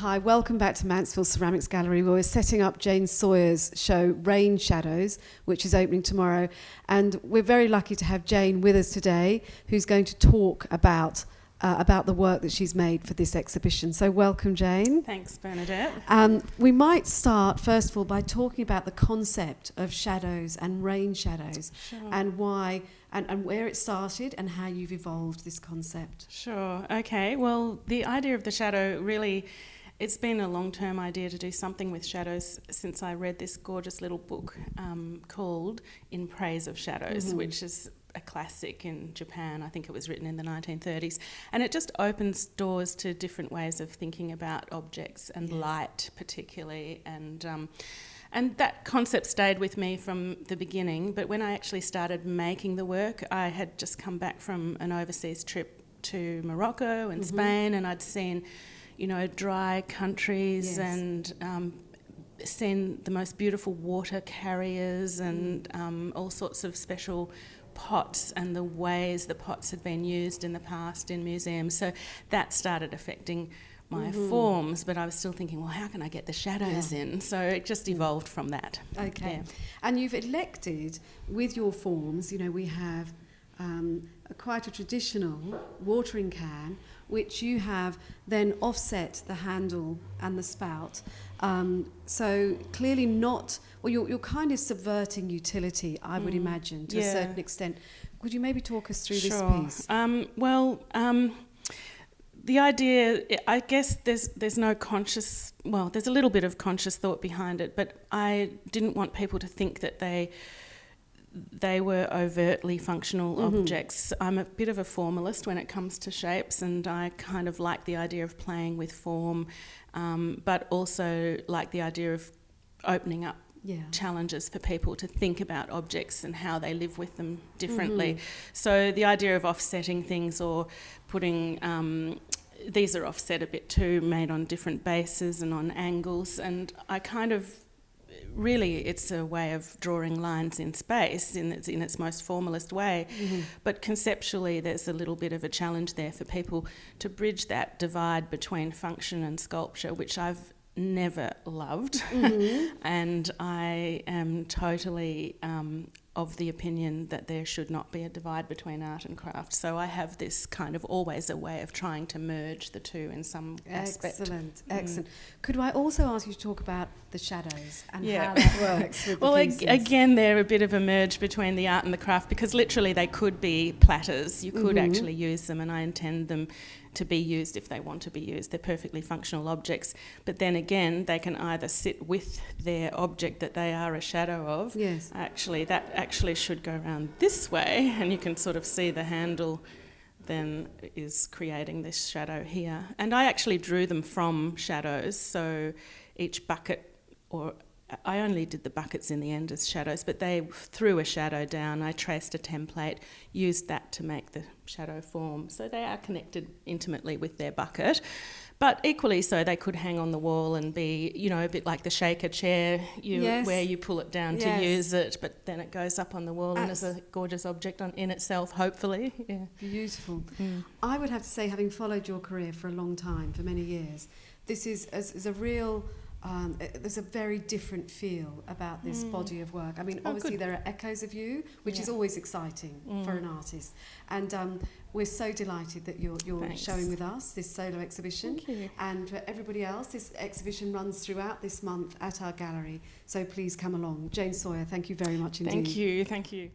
Hi, welcome back to Mansfield Ceramics Gallery, where we're setting up Jane Sawyer's show Rain Shadows, which is opening tomorrow. And we're very lucky to have Jane with us today, who's going to talk about the work that she's made for this exhibition. So welcome, Jane. Thanks, Bernadette. We might start, first of all, by talking about the concept of shadows and rain shadows. Sure. And why and where it started and how you've evolved this concept. Sure, okay. Well, the idea of the shadow really, it's been a long-term idea to do something with shadows since I read this gorgeous little book called In Praise of Shadows, which is a classic in Japan. I think it was written in the 1930s. And it just opens doors to different ways of thinking about objects and light particularly. And that concept stayed with me from the beginning. But when I actually started making the work, I had just come back from an overseas trip to Morocco and Spain, and I'd seen, dry countries and seen the most beautiful water carriers and all sorts of special pots and the ways the pots had been used in the past in museums. So that started affecting my forms, but I was still thinking, well, how can I get the shadows in? So it just evolved from that. Okay. Yeah. And you've elected with your forms, we have quite a traditional watering can, which you have then offset the handle and the spout. So clearly not, well, you're kind of subverting utility, I would imagine, to a certain extent. Could you maybe talk us through this piece? The idea, I guess there's no conscious, well, there's a little bit of conscious thought behind it, but I didn't want people to think that they were overtly functional objects. I'm a bit of a formalist when it comes to shapes, and I kind of like the idea of playing with form, but also like the idea of opening up challenges for people to think about objects and how they live with them differently. So the idea of offsetting things or putting these are offset a bit too, made on different bases and on angles, and I kind of really it's a way of drawing lines in space in its most formalist way, but conceptually there's a little bit of a challenge there for people to bridge that divide between function and sculpture, which I've never loved. And I am totally of the opinion that there should not be a divide between art and craft. So I have this kind of always a way of trying to merge the two in some aspect. Excellent. Could I also ask you to talk about the shadows and how that works with well, the pieces? again, they're a bit of a merge between the art and the craft, because literally they could be platters. You could actually use them, and I intend them to be used if they want to be used. They're perfectly functional objects. But then again, they can either sit with their object that they are a shadow of. Yes. That actually should go around this way, and you can sort of see the handle then is creating this shadow here. And I actually drew them from shadows, so each bucket, or I only did the buckets in the end as shadows, but they threw a shadow down. I traced a template, used that to make the shadow form. So they are connected intimately with their bucket. But equally so, they could hang on the wall and be, a bit like the shaker chair, where you pull it down to use it, but then it goes up on the wall and is a gorgeous object in itself, hopefully. Yeah. Beautiful. I would have to say, having followed your career for a long time, for many years, this is a real... there's a very different feel about this body of work. I mean, obviously there are echoes of you, which is always exciting for an artist. And we're so delighted that you're showing with us this solo exhibition. Thank you. And for everybody else, this exhibition runs throughout this month at our gallery. So please come along. Jane Sawyer, thank you very much indeed. Thank you.